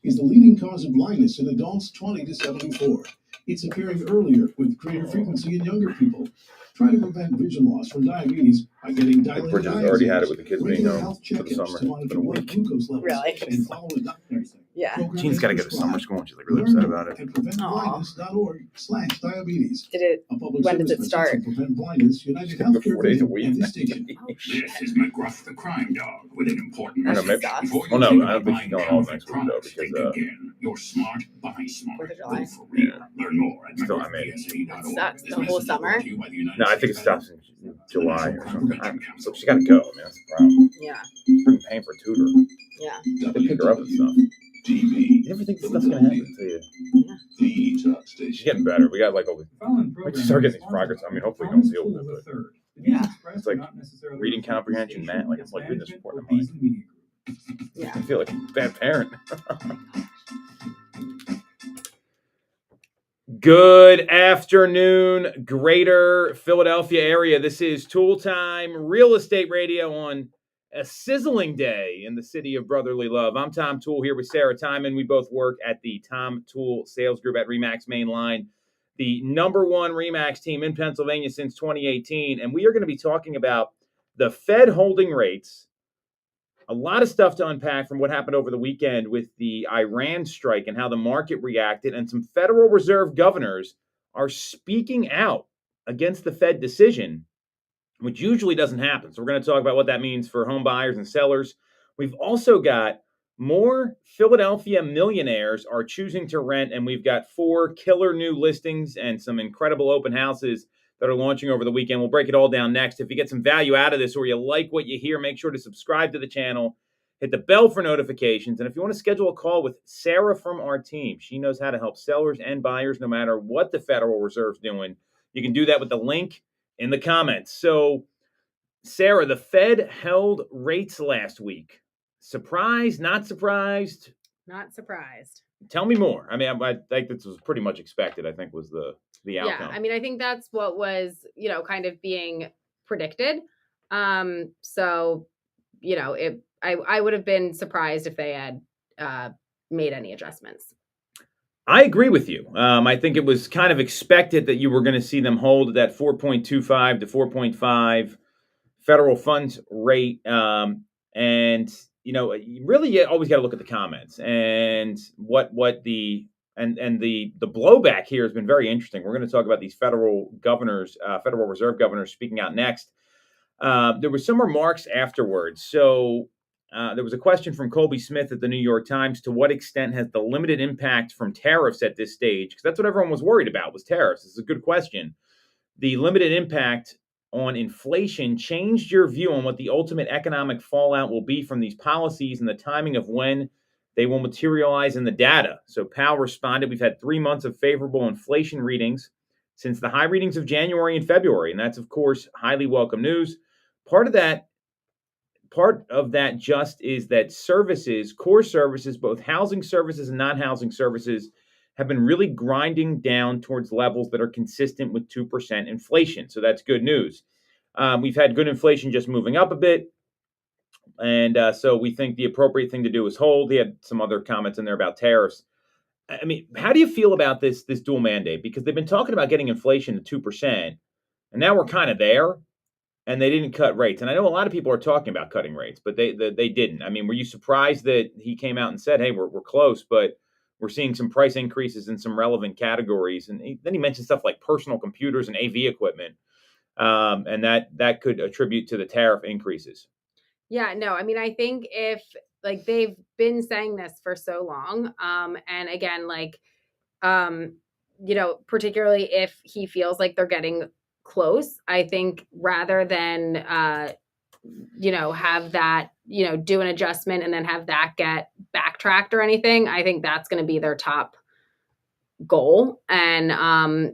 is the leading cause of blindness in adults 20 to 74. It's appearing earlier with greater frequency in younger people. Try to prevent vision loss from diabetes by getting dilated Bridges eye already had exams, it with the kids being regular home health for the checkups summer. to monitor blood glucose levels, Really? and follow a doctor. Yeah. Jean's got to go to summer school, and she's like really upset about it. At preventblindness.org/diabetes. Did it? When does it start? Prevent Blindness, United Go 4 days a Healthcare week. at this station. This is McGruff the Crime Dog with an important I don't know, message. maybe. Before you Well, no, think I don't about think she's buying going all counterfeit next week though, products, because think again. You're smart, buy smart. 4th of July. Go for real. Yeah. Learn more at Still, I mean, McGruffPSA.org. That's This the whole message is summer? brought to you by the United No, I think it States stops in July or something. So she got to go. I mean, that's the problem. Yeah. I'm paying for a tutor. Yeah. They pick her up and stuff. TV. You never think this stuff's gonna happen until you. The top station. She's getting better. We got like over. We just start getting these progress. I mean, hopefully you don't deal with it, but Yeah. it's like reading comprehension, math. Like it's like reading this report. I'm like, Yeah. I feel like a bad parent. Good afternoon, Greater Philadelphia area. This is Toole Time Real Estate Radio on a sizzling day in the city of brotherly love. I'm Tom Toole here with Sarah Timon. We both work at the Tom Toole Sales Group at RE/MAX Main Line, the number one RE/MAX team in Pennsylvania since 2018. And we are going to be talking about the Fed holding rates. A lot of stuff to unpack from what happened over the weekend with the Iran strike and how the market reacted. And some Federal Reserve governors are speaking out against the Fed decision, which usually doesn't happen. So we're going to talk about what that means for home buyers and sellers. We've also got more Philadelphia millionaires are choosing to rent, and we've got 4 killer new listings and some incredible open houses that are launching over the weekend. We'll break it all down next. If you get some value out of this or you like what you hear, make sure to subscribe to the channel, hit the bell for notifications. And if you want to schedule a call with Sarah from our team, she knows how to help sellers and buyers no matter what the Federal Reserve's doing. You can do that with the link in the comments. So, Sarah, the Fed held rates last week. Surprised, not surprised? Not surprised. Tell me more. I mean, I think this was pretty much expected, I think was the outcome. Yeah, I mean, I think that's what was, kind of being predicted. So, I would have been surprised if they had made any adjustments. I agree with you. I think it was kind of expected that you were going to see them hold at that 4.25 to 4.5 federal funds rate. You really always got to look at the comments and what the blowback here has been very interesting. We're going to talk about these Federal Reserve governors speaking out next. There were some remarks afterwards. So there was a question from Colby Smith at the New York Times. To what extent has the limited impact from tariffs at this stage? Because that's what everyone was worried about, was tariffs. It's a good question. The limited impact on inflation changed your view on what the ultimate economic fallout will be from these policies and the timing of when they will materialize in the data. So Powell responded, we've had 3 months of favorable inflation readings since the high readings of January and February. And that's, of course, highly welcome news. Part of that just is that services, core services, both housing services and non-housing services, have been really grinding down towards levels that are consistent with 2% inflation. So that's good news. We've had good inflation just moving up a bit. And so we think the appropriate thing to do is hold. He had some other comments in there about tariffs. I mean, how do you feel about this dual mandate? Because they've been talking about getting inflation to 2%, and now we're kind of there, and they didn't cut rates. And I know a lot of people are talking about cutting rates, but they didn't. I mean, were you surprised that he came out and said, hey, we're close, but we're seeing some price increases in some relevant categories? And then he mentioned stuff like personal computers and AV equipment, and that could attribute to the tariff increases. Yeah, no, I mean, I think if they've been saying this for so long, and again, particularly if he feels like they're getting close, I think rather than, have that, do an adjustment and then have that get backtracked or anything, I think that's going to be their top goal. And, I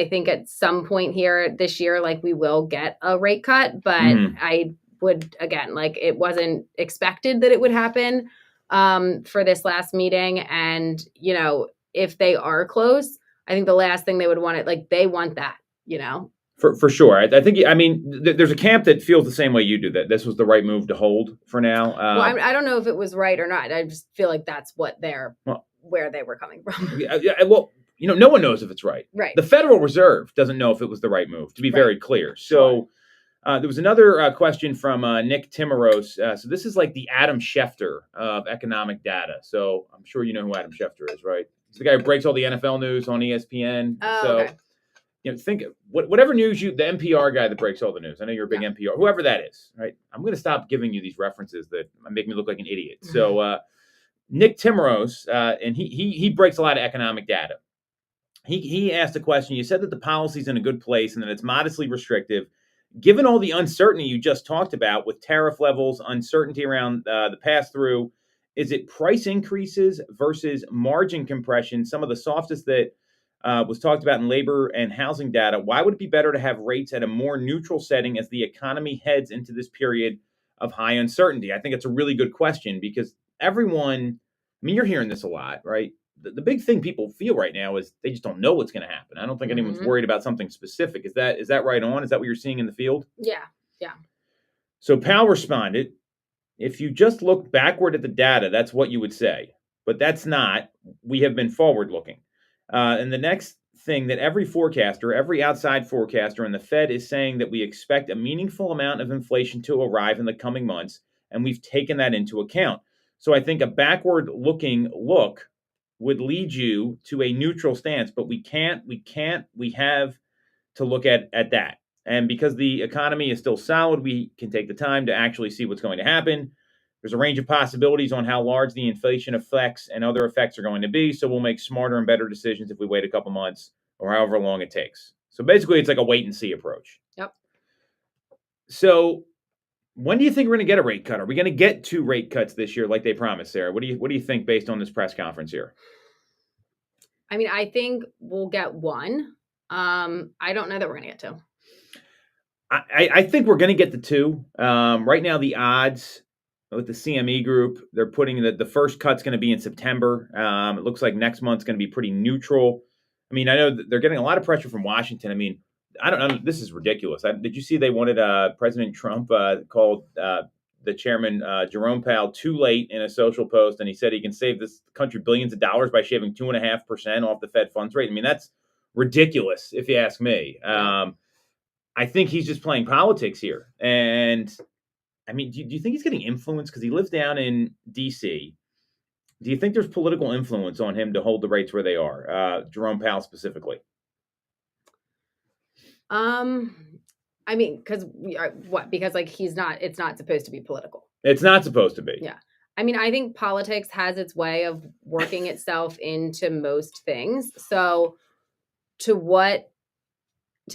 think at some point here this year, we will get a rate cut, but I would, again, it wasn't expected that it would happen for this last meeting. And, if they are close, I think the last thing they would want they want that, For sure. I think, I mean, there's a camp that feels the same way you do, that this was the right move to hold for now. Well, I don't know if it was right or not. I just feel like that's what Well, where they were coming from. well, no one knows if it's right. Right. The Federal Reserve doesn't know if it was the right move, to be very clear. So there was another question from Nick Timoros. So this is like the Adam Schefter of economic data. So I'm sure you know who Adam Schefter is, right? He's the guy who breaks all the NFL news on ESPN. Oh, so, okay. Think whatever news the NPR guy that breaks all the news. I know you're a big NPR, whoever that is, right? I'm going to stop giving you these references that make me look like an idiot. So Nick Timoros, and he breaks a lot of economic data. He asked a question. You said that the policy's in a good place and that it's modestly restrictive. Given all the uncertainty you just talked about with tariff levels, uncertainty around the pass-through, is it price increases versus margin compression, some of the softest that was talked about in labor and housing data? Why would it be better to have rates at a more neutral setting as the economy heads into this period of high uncertainty? I think it's a really good question because everyone, I mean, you're hearing this a lot, right? The big thing people feel right now is they just don't know what's going to happen. I don't think anyone's worried about something specific. Is that right on? Is that what you're seeing in the field? Yeah. So Powell responded, if you just look backward at the data, that's what you would say. But that's not. We have been forward looking. And the next thing that every forecaster, every outside forecaster, and the Fed is saying that we expect a meaningful amount of inflation to arrive in the coming months, and we've taken that into account. So I think a backward-looking look would lead you to a neutral stance, but we have to look at that. And because the economy is still solid, we can take the time to actually see what's going to happen. There's a range of possibilities on how large the inflation effects and other effects are going to be. So we'll make smarter and better decisions if we wait a couple months or however long it takes. So basically, it's like a wait and see approach. Yep. So when do you think we're going to get a rate cut? Are we going to get 2 rate cuts this year like they promised, Sarah? What do you think based on this press conference here? I mean, I think we'll get 1. I don't know that we're going to get 2. I think we're going to get the 2. Right now, the odds with the CME group, they're putting that the first cut's going to be in September. It looks like next month's going to be pretty neutral. I mean, I know that they're getting a lot of pressure from Washington. I mean, I don't know. This is ridiculous. Did you see they wanted President Trump called the chairman, Jerome Powell, too late in a social post, and he said he can save this country billions of dollars by shaving 2.5% off the Fed funds rate. I mean, that's ridiculous, if you ask me. I think he's just playing politics here. And, I mean, do you think he's getting influence? Because he lives down in D.C. Do you think there's political influence on him to hold the rates where they are, Jerome Powell specifically? I mean, because because like it's not supposed to be political. It's not supposed to be. Yeah. I mean, I think politics has its way of working itself into most things. So to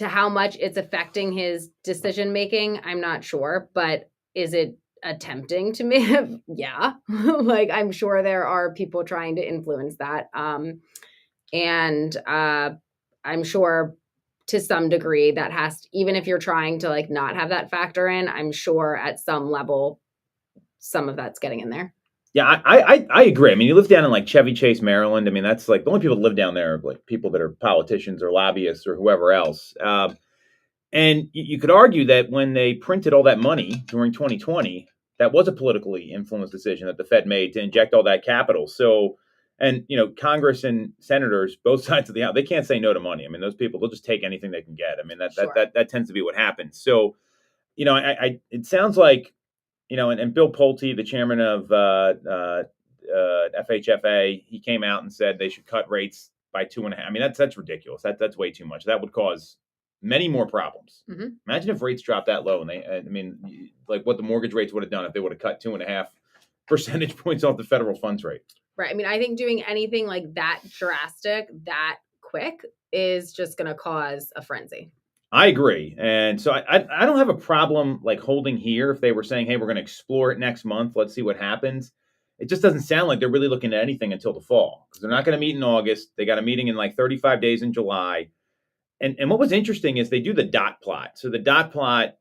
how much it's affecting his decision making, I'm not sure, but is it attempting to make? Yeah. Like, I'm sure there are people trying to influence that. And I'm sure to some degree that even if you're trying to like not have that factor in, I'm sure at some level, some of that's getting in there. Yeah, I agree. I mean, you live down in like Chevy Chase, Maryland. I mean, that's like the only people that live down there are like people that are politicians or lobbyists or whoever else. And you could argue that when they printed all that money during 2020, that was a politically influenced decision that the Fed made to inject all that capital. So, and, Congress and senators, both sides of the house, they can't say no to money. I mean, those people, they'll just take anything they can get. I mean, that tends to be what happens. So, it sounds like, and Bill Pulte, the chairman of FHFA, he came out and said they should cut rates by 2.5. I mean, that's ridiculous. That's way too much. That would cause many more problems. Mm-hmm. Imagine if rates dropped that low, and like what the mortgage rates would have done if they would have cut 2.5 percentage points off the federal funds rate. Right. I mean, I think doing anything like that drastic, that quick, is just going to cause a frenzy. I agree. And so I don't have a problem like holding here if they were saying, hey, we're going to explore it next month. Let's see what happens. It just doesn't sound like they're really looking at anything until the fall because they're not going to meet in August. They got a meeting in like 35 days in July. And what was interesting is they do the dot plot. So the dot plot,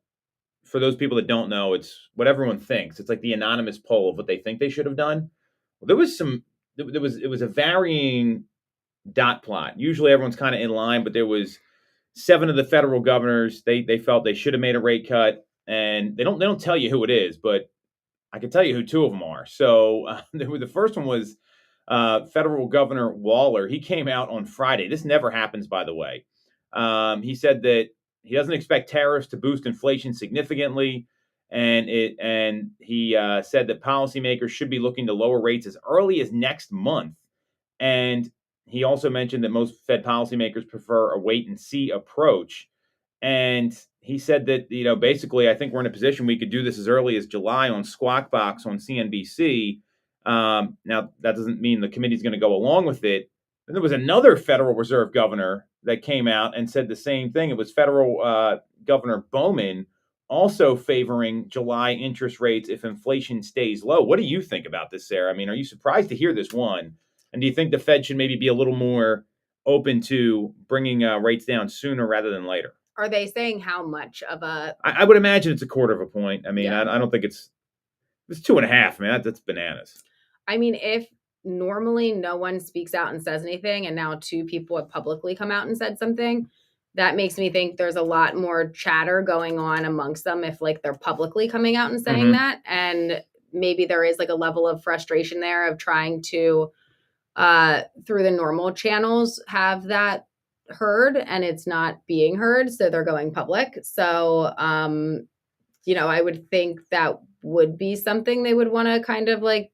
for those people that don't know, it's what everyone thinks. It's like the anonymous poll of what they think they should have done. Well, it was a varying dot plot. Usually everyone's kind of in line, but there was 7 of the federal governors, they felt they should have made a rate cut, and they don't tell you who it is, but I can tell you who 2 of them are. So the first one was Federal Governor Waller. He came out on Friday. This never happens, by the way. He said that he doesn't expect tariffs to boost inflation significantly, and he said that policymakers should be looking to lower rates as early as next month. And he also mentioned that most Fed policymakers prefer a wait and see approach. And he said that, basically, I think we're in a position we could do this as early as July on Squawk Box on CNBC. Now, that doesn't mean the committee's going to go along with it. And there was another Federal Reserve governor that came out and said the same thing. It was Federal Governor Bowman, also favoring July interest rates if inflation stays low. What do you think about this, Sarah? I mean, are you surprised to hear this one? And do you think the Fed should maybe be a little more open to bringing rates down sooner rather than later? Are they saying how much of a? I would imagine it's a quarter of a point. I mean, Yeah. I don't think it's 2.5. Man, that's bananas. I mean, if normally no one speaks out and says anything, and now 2 people have publicly come out and said something, that makes me think there's a lot more chatter going on amongst them if like they're publicly coming out and saying that. And maybe there is like a level of frustration there of trying to, through the normal channels, have that heard, and it's not being heard. So they're going public. So, I would think that would be something they would want to kind of like,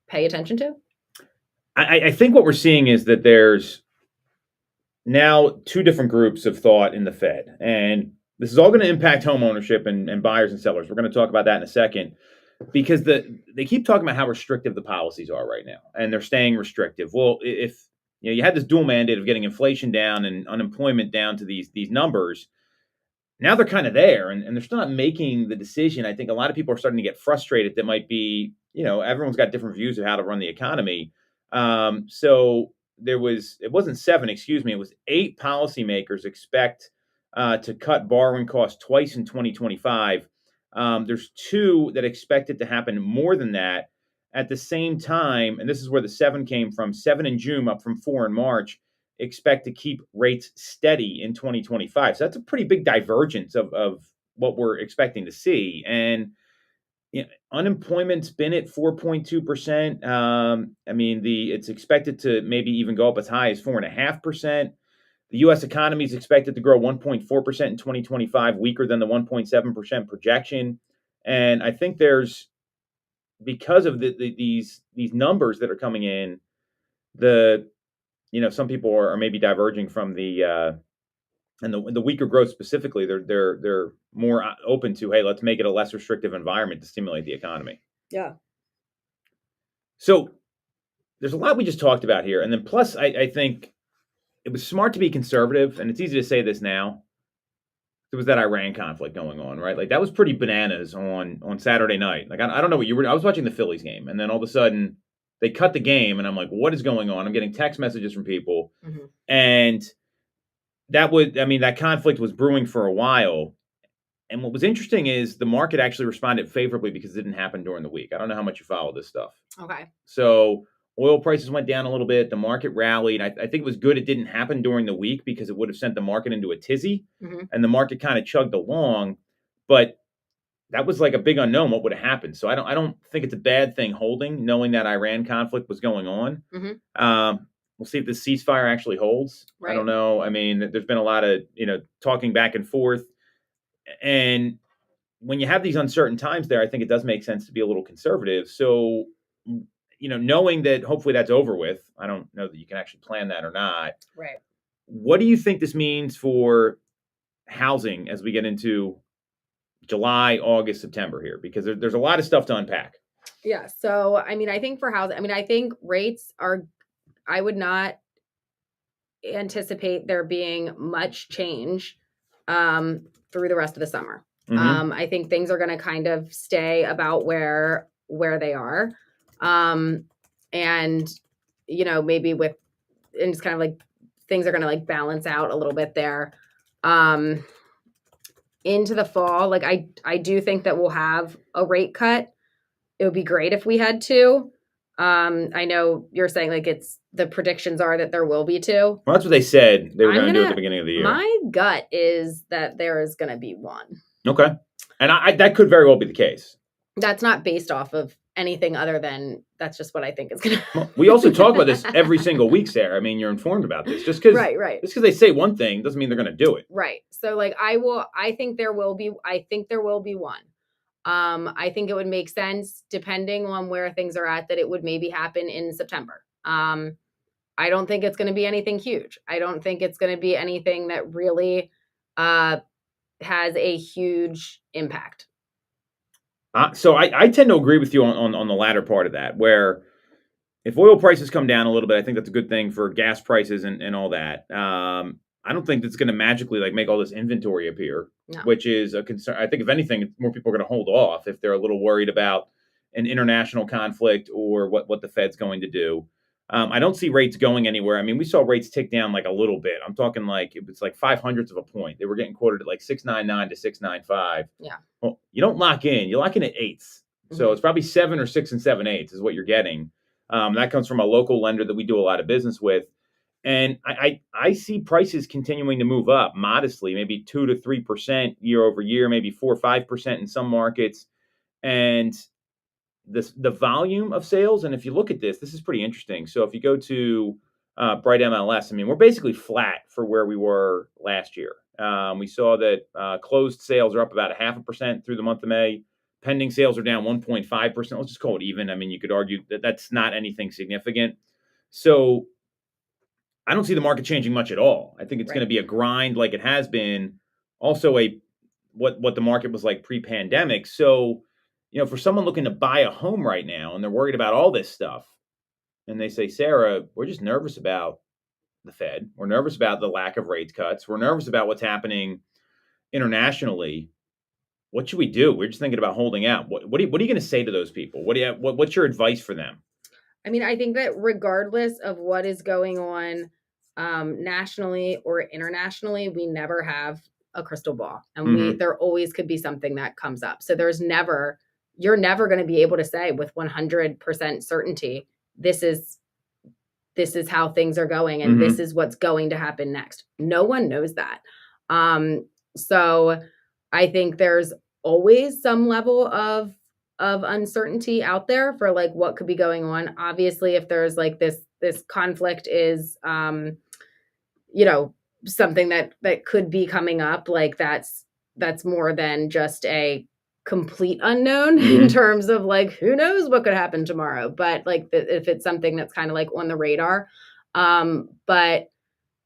pay attention to. I think what we're seeing is that there's now 2 different groups of thought in the Fed, and this is all going to impact home ownership and buyers and sellers. We're going to talk about that in a second, because they keep talking about how restrictive the policies are right now, and they're staying restrictive. Well, if you had this dual mandate of getting inflation down and unemployment down to these numbers, now they're kind of there, and they're still not making the decision. I think a lot of people are starting to get frustrated. That might be, everyone's got different views of how to run the economy. So it wasn't 7, excuse me, it was 8 policymakers expect to cut borrowing costs twice in 2025. There's 2 that expect it to happen more than that at the same time. And this is where the 7 came from. 7 in June, up from 4 in March, expect to keep rates steady in 2025. So that's a pretty big divergence of what we're expecting to see. And unemployment's been at 4.2%. I mean, it's expected to maybe even go up as high as 4.5%. The U.S. economy is expected to grow 1.4% in 2025, weaker than the 1.7% projection. And I think because of these numbers that are coming in, some people are maybe diverging from and the weaker growth specifically. They're more open to, hey, let's make it a less restrictive environment to stimulate the economy. Yeah. So there's a lot we just talked about here, and then plus I think it was smart to be conservative, and it's easy to say this now. There was that Iran conflict going on, right? Like that was pretty bananas on Saturday night. Like I don't know what you were. I was watching the Phillies game, and then all of a sudden they cut the game, and I'm like, what is going on? I'm getting text messages from people, and that conflict was brewing for a while. And what was interesting is the market actually responded favorably because it didn't happen during the week. I don't know how much you follow this stuff. Okay. So oil prices went down a little bit. The market rallied. I think it was good it didn't happen during the week because it would have sent the market into a tizzy, and the market kind of chugged along. But that was like a big unknown what would have happened. So I don't think it's a bad thing holding, knowing that Iran conflict was going on. We'll see if the ceasefire actually holds. Right. I don't know. I mean, there's been a lot of, talking back and forth. And when you have these uncertain times there, I think it does make sense to be a little conservative. So, knowing that hopefully that's over with, I don't know that you can actually plan that or not. Right. What do you think this means for housing as we get into July, August, September here? Because there's a lot of stuff to unpack. Yeah. So, I mean, I think for housing, I think rates I would not anticipate there being much change through the rest of the summer. I think things are going to kind of stay about where they are. And, maybe and it's kind of like things are going to like balance out a little bit there. Into the fall, like I do think that we'll have a rate cut. It would be great if we had 2. I know you're saying like the predictions are that there will be 2. Well, that's what they said they were I'm going to do at gonna- the beginning of the year. My gut is that there is going to be 1. Okay. And I that could very well be the case. That's not based off of anything other than that's just what I think is going to Well, we also talk about this every single week, Sarah. I mean, you're informed about this. Just because Right. they say one thing doesn't mean they're going to do it. Right. So like I think there will be 1. I think it would make sense depending on where things are at that it would maybe happen in September. I don't think it's going to be anything huge. I don't think it's going to be anything that really has a huge impact. So I tend to agree with you on the latter part of that, where if oil prices come down a little bit, I think that's a good thing for gas prices and all that. I don't think that's going to magically like make all this inventory appear, No. which is a concern. I think if anything, more people are going to hold off if they're a little worried about an international conflict or what the Fed's going to do. I don't see rates going anywhere. I mean, we saw rates tick down like a little bit. I'm talking like it's like 0.05 of a point. They were getting quoted at like 6.99 to 6.95. Yeah. Well, you don't lock in. You lock in at eighths. So it's probably 7 or 6 and 7/8 is what you're getting. That comes from a local lender that we do a lot of business with. And I see prices continuing to move up modestly, maybe 2 to 3% year over year, maybe 4 or 5% in some markets. And the volume of sales, and if you look at this is pretty interesting. So if you go to Bright MLS, I mean, we're basically flat for where we were last year. We saw that closed sales are up about 0.5% through the month of May. Pending sales are down 1.5%. Let's just call it even. I mean, you could argue that that's not anything significant. So I don't see the market changing much at all. I think it's going to be a grind like it has been. Also, what the market was like pre-pandemic. So, for someone looking to buy a home right now and they're worried about all this stuff, and they say, Sarah, we're just nervous about the Fed. We're nervous about the lack of rate cuts. We're nervous about what's happening internationally. What should we do? We're just thinking about holding out. What are you going to say to those people? What's your advice for them? I mean, I think that regardless of what is going on nationally or internationally, we never have a crystal ball, and there always could be something that comes up. So you're never going to be able to say with 100% certainty, this is how things are going, and this is what's going to happen next. No one knows that. So I think there's always some level of uncertainty out there for like what could be going on. Obviously, if there's like this conflict is, something that could be coming up, like that's more than just a complete unknown in terms of like, who knows what could happen tomorrow. But like if it's something that's kind of like on the radar, but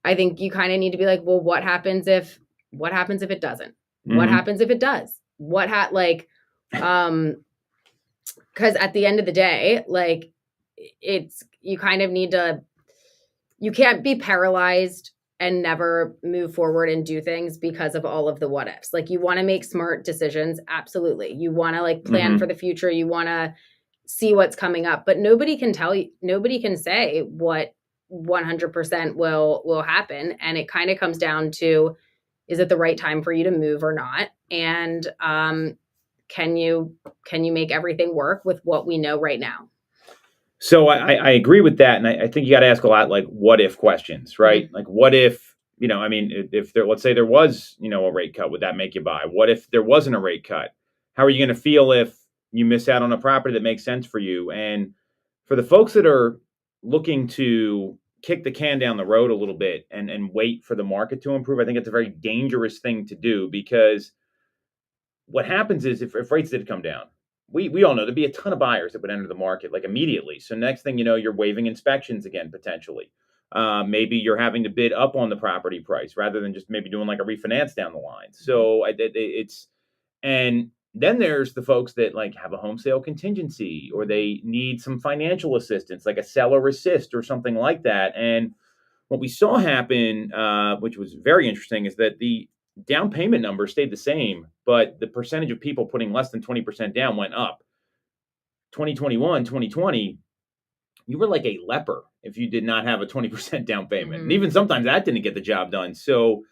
I think you kind of need to be like, well, what happens if it doesn't? What happens if it does? Because at the end of the day, like you kind of need to, you can't be paralyzed and never move forward and do things because of all of the what ifs. Like you want to make smart decisions. Absolutely. You want to like plan for the future. You want to see what's coming up, but nobody can say what 100% will happen. And it kind of comes down to, is it the right time for you to move or not? And, can you make everything work with what we know right now? So I agree with that. And I think you got to ask a lot like what if questions, right? Like what if, if there, let's say there was, a rate cut, would that make you buy? What if there wasn't a rate cut? How are you going to feel if you miss out on a property that makes sense for you? And for the folks that are looking to kick the can down the road a little bit and wait for the market to improve, I think it's a very dangerous thing to do, because what happens is if rates did come down, we all know there'd be a ton of buyers that would enter the market like immediately. So next thing you know, you're waiving inspections again, potentially. Maybe you're having to bid up on the property price rather than just maybe doing like a refinance down the line. So and then there's the folks that like have a home sale contingency, or they need some financial assistance, like a seller assist or something like that. And what we saw happen, which was very interesting, is that the down payment number stayed the same, but the percentage of people putting less than 20% down went up. 2021, 2020, you were like a leper if you did not have a 20% down payment. And even sometimes that didn't get the job done. So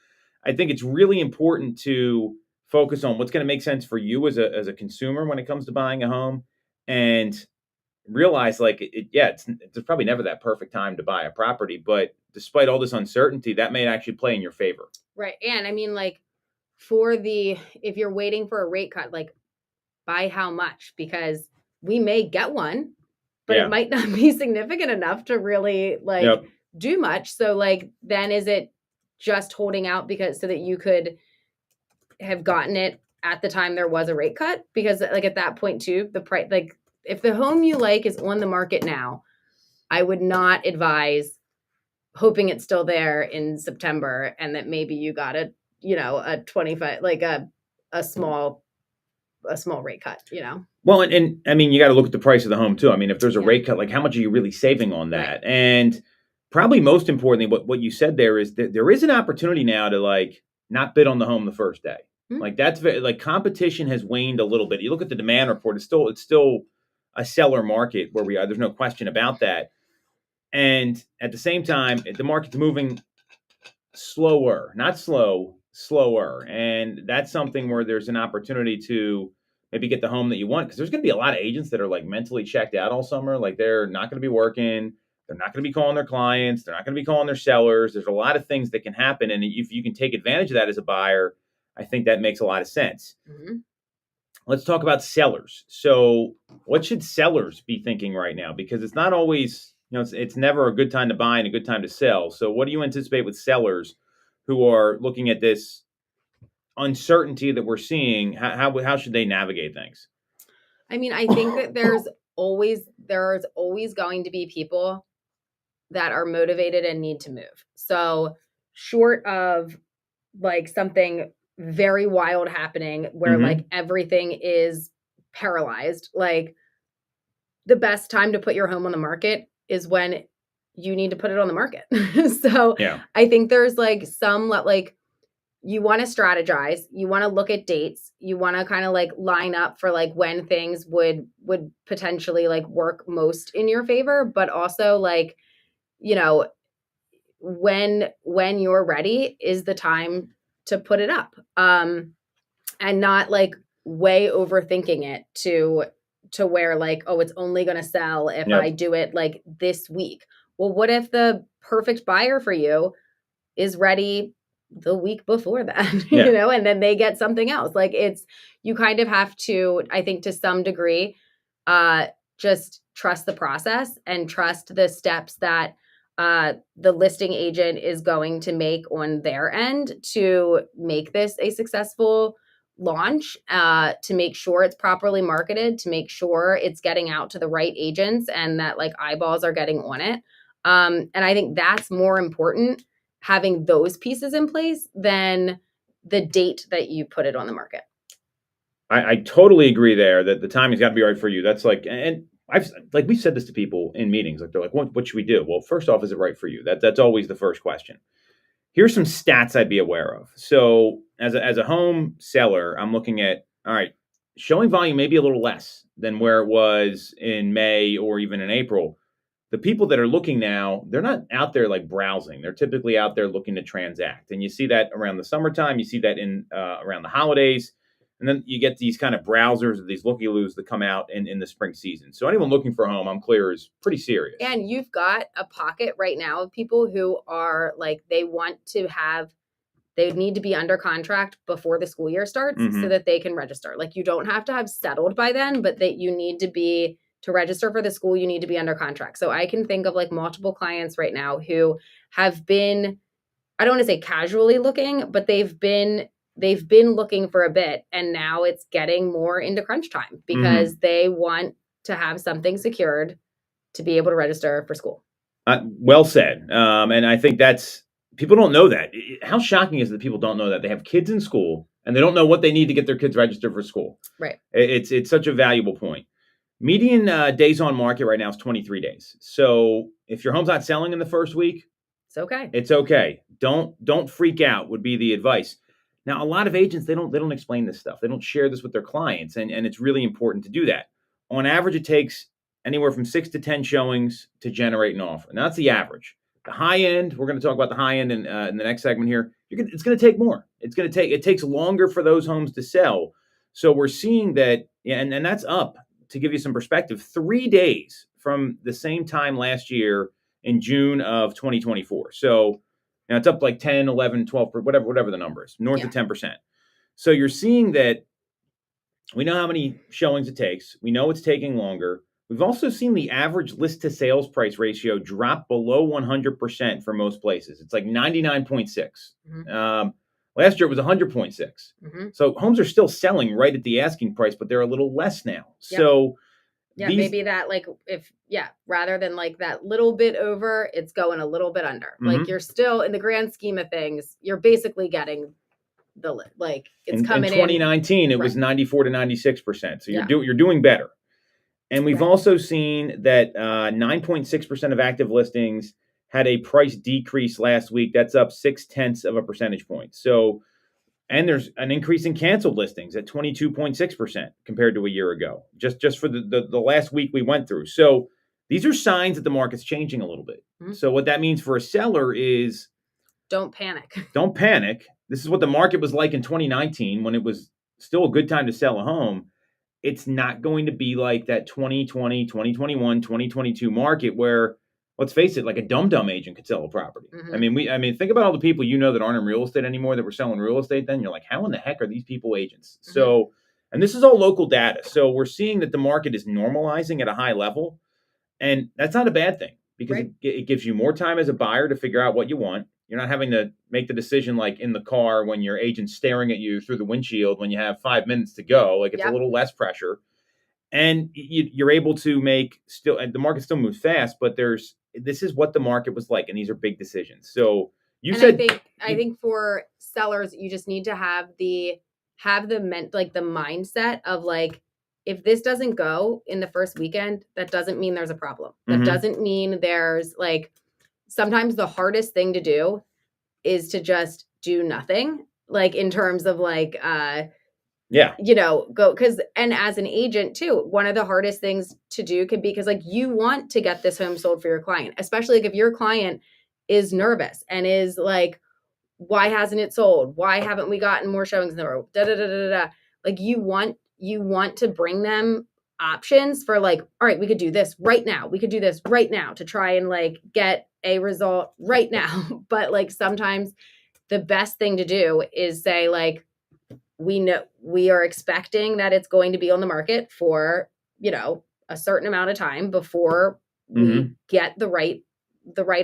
I think it's really important to focus on what's going to make sense for you as a consumer when it comes to buying a home. And realize like it's probably never that perfect time to buy a property, but despite all this uncertainty, that may actually play in your favor. Right. And I mean, like if you're waiting for a rate cut, like by how much? Because we may get one, but Yeah. it might not be significant enough to really like Yep. do much. So like, then is it just holding out because so that you could have gotten it at the time there was a rate cut? Because like at that point too, the price, like if the home you like is on the market now, I would not advise hoping it's still there in September and that maybe you got a 25, like a small rate cut, Well, and I mean, you got to look at the price of the home too. I mean, if there's a Yeah. rate cut, like how much are you really saving on that? And probably most importantly, what you said there is that there is an opportunity now to like not bid on the home the first day. Like that's like competition has waned a little bit. You look at the demand report; it's still a seller market where we are. There's no question about that. And at the same time, the market's moving slower, not slower. And that's something where there's an opportunity to maybe get the home that you want. Because there's going to be a lot of agents that are like mentally checked out all summer. Like they're not going to be working. They're not going to be calling their clients. They're not going to be calling their sellers. There's a lot of things that can happen. And if you can take advantage of that as a buyer, I think that makes a lot of sense. Mm-hmm. Let's talk about sellers. So what should sellers be thinking right now? Because it's not always, it's never a good time to buy and a good time to sell. So what do you anticipate with sellers who are looking at this uncertainty that we're seeing? How should they navigate things? I mean, I think that there's always going to be people that are motivated and need to move. So short of like something very wild happening where like everything is paralyzed, like the best time to put your home on the market is when you need to put it on the market. So I think there's like some like you want to strategize, you want to look at dates, you want to kind of like line up for like when things would potentially like work most in your favor, but also like, when you're ready is the time to put it up. And not like way overthinking it to where like, oh, it's only going to sell if I do it like this week. Well, what if the perfect buyer for you is ready the week before that, and then they get something else? Like you kind of have to, I think to some degree, just trust the process and trust the steps that the listing agent is going to make on their end to make this a successful launch, to make sure it's properly marketed, to make sure it's getting out to the right agents and that like eyeballs are getting on it. And I think that's more important, having those pieces in place than the date that you put it on the market. I totally agree there that the timing's got to be right for you. That's like, and we've said this to people in meetings, like they're like, what should we do? Well, first off, is it right for you? That's always the first question. Here's some stats I'd be aware of. So as a home seller, I'm looking at, all right, showing volume may be a little less than where it was in May or even in April. The people that are looking now, they're not out there like browsing. They're typically out there looking to transact. And you see that around the summertime. You see that in around the holidays. And then you get these kind of browsers, these looky-loos that come out in the spring season. So anyone looking for a home, I'm clear, is pretty serious. And you've got a pocket right now of people who are like, they need to be under contract before the school year starts so that they can register. Like you don't have to have settled by then, but that you need to register for the school, you need to be under contract. So I can think of like multiple clients right now who have been, I don't want to say casually looking, but they've been looking for a bit, and now it's getting more into crunch time because they want to have something secured to be able to register for school. Well said. And I think people don't know that. How shocking is it that people don't know that they have kids in school and they don't know what they need to get their kids registered for school? Right. It's such a valuable point. Median days on market right now is 23 days. So if your home's not selling in the first week, it's okay. Don't freak out would be the advice. Now, a lot of agents, they don't explain this stuff. They don't share this with their clients, and it's really important to do that. On average, it takes anywhere from 6 to 10 showings to generate an offer. Now, that's the average. The high end, we're going to talk about the high end in the next segment here. It's going to take more. It takes longer for those homes to sell. So we're seeing that, and that's up to give you some perspective, 3 days from the same time last year in June of 2024. So now it's up like 10, 11, 12, whatever the number is, north of 10%. So you're seeing that we know how many showings it takes. We know it's taking longer. We've also seen the average list to sales price ratio drop below 100% for most places. It's like 99.6. Last year it was 100.6. So homes are still selling right at the asking price, but they're a little less now. So maybe that rather than like that little bit over, it's going a little bit under. Like you're still in the grand scheme of things, you're basically getting it's coming in. In 2019, it was 94 to 96%. So you're doing better. And we've also seen that 9.6% of active listings had a price decrease last week. That's up 0.6 of a percentage point. So, and there's an increase in canceled listings at 22.6% compared to a year ago, just for the last week we went through. So these are signs that the market's changing a little bit. So what that means for a seller is don't panic. Don't panic. This is what the market was like in 2019 when it was still a good time to sell a home. It's not going to be like that 2020, 2021, 2022 market where, let's face it, like a dumb agent could sell a property. I mean, think about all the people that aren't in real estate anymore that were selling real estate then. You're like, how in the heck are these people agents? So, and this is all local data. So we're seeing that the market is normalizing at a high level. And that's not a bad thing because it gives you more time as a buyer to figure out what you want. You're not having to make the decision like in the car when your agent's staring at you through the windshield when you have 5 minutes to go. Like it's a little less pressure. And you're able to the market still moves fast, but this is what the market was like. And these are big decisions. So I think for sellers, you just need to have the mindset of like, if this doesn't go in the first weekend, that doesn't mean there's a problem. That doesn't mean there's like, sometimes the hardest thing to do is to just do nothing, like in terms of like, go and as an agent too, one of the hardest things to do could be because like you want to get this home sold for your client, especially like if your client is nervous and is like, why hasn't it sold? Why haven't we gotten more showings in the row? Like you want to bring them options for like, all right, we could do this right now. We could do this right now to try and like get a result right now. But like sometimes the best thing to do is say like, we know we are expecting that it's going to be on the market for, a certain amount of time before we get the right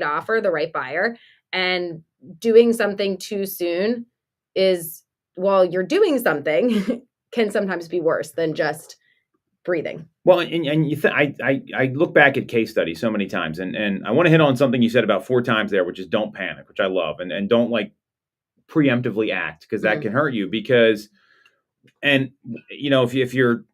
offer, the right buyer. And doing something too soon is, while you're doing something, can sometimes be worse than just breathing. Well, I look back at case studies so many times, and I want to hit on something you said about 4 times there, which is don't panic, which I love, and don't like preemptively act because that can hurt you if you're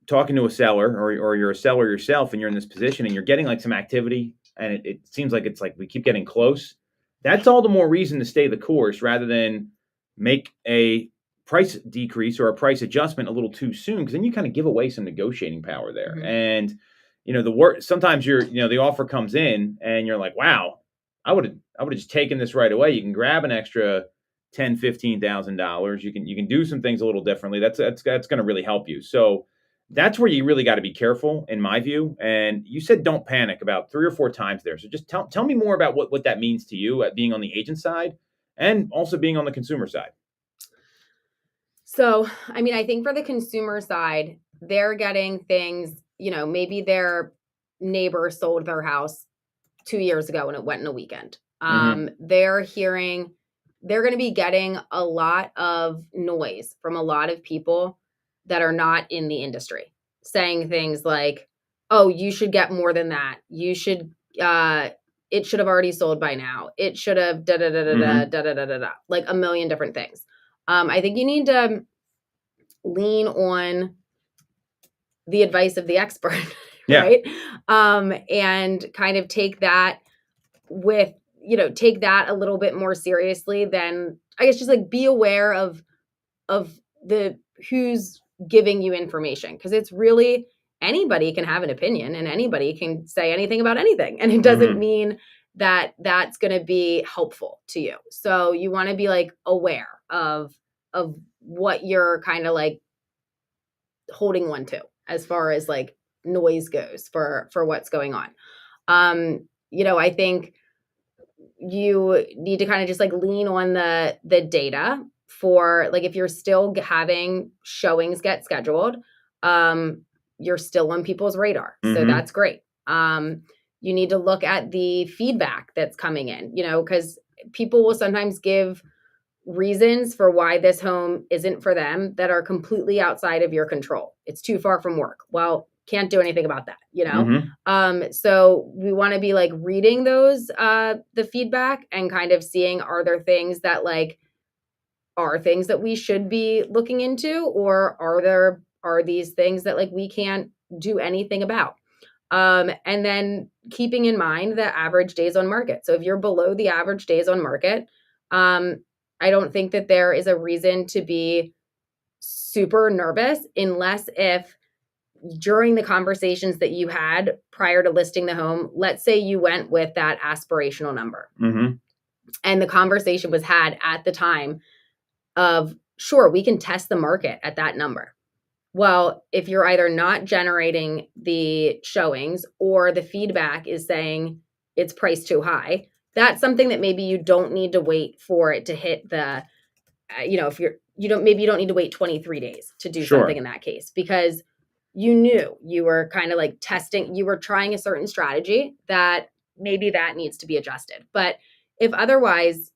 talking to a seller or you're a seller yourself and you're in this position and you're getting like some activity and it seems like it's like we keep getting close, that's all the more reason to stay the course rather than make a price decrease or a price adjustment a little too soon, because then you kind of give away some negotiating power there. And sometimes the offer comes in and you're like, wow, I would have just taken this right away. You can grab an extra $10,000-$15,000. You can do some things a little differently. That's going to really help you. So that's where you really got to be careful, in my view. And you said don't panic about 3 or 4 times there. So just tell me more about what that means to you at being on the agent side and also being on the consumer side. So, I mean, I think for the consumer side, they're getting things, maybe their neighbor sold their house 2 years ago and it went in a weekend. They're going to be getting a lot of noise from a lot of people that are not in the industry saying things like, oh, you should get more than that. You should, it should have already sold by now. It should have like a million different things. I think you need to lean on the advice of the expert, right? And kind of take that take that a little bit more seriously than, I guess, just like be aware of who's giving you information. Because it's really, anybody can have an opinion and anybody can say anything about anything. And it doesn't mean that that's going to be helpful to you. So you want to be like aware of what you're kind of like holding one to as far as like noise goes for what's going on. I think you need to kind of just like lean on the data for like if you're still having showings get scheduled, you're still on people's radar. So that's great. You need to look at the feedback that's coming in, because people will sometimes give reasons for why this home isn't for them that are completely outside of your control. It's too far from work. Well, can't do anything about that, So we want to be like reading those, the feedback and kind of seeing, are there things that like are things that we should be looking into, or are these things that like we can't do anything about? And then keeping in mind the average days on market. So if you're below the average days on market, I don't think that there is a reason to be super nervous unless if during the conversations that you had prior to listing the home, let's say you went with that aspirational number and the conversation was had at the time of, sure, we can test the market at that number. Well, if you're either not generating the showings or the feedback is saying it's priced too high, that's something that maybe you don't need to wait for it to hit the, if maybe you don't need to wait 23 days to do something in that case, because you knew you were kind of like testing, you were trying a certain strategy that maybe that needs to be adjusted. But if otherwise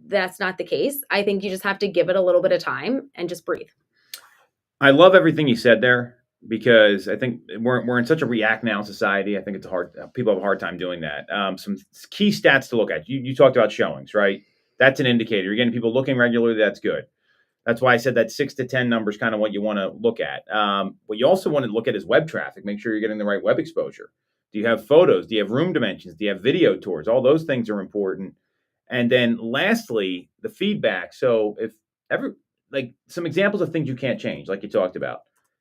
that's not the case, I think you just have to give it a little bit of time and just breathe. I love everything you said there, because I think we're in such a react now society. I think it's people have a hard time doing that. Some key stats to look at. You talked about showings, right? That's an indicator. You're getting people looking regularly. That's good. That's why I said that 6 to 10 number is kind of what you want to look at. What you also want to look at is web traffic. Make sure you're getting the right web exposure. Do you have photos? Do you have room dimensions? Do you have video tours? All those things are important. And then lastly, the feedback. So if like some examples of things you can't change, like you talked about.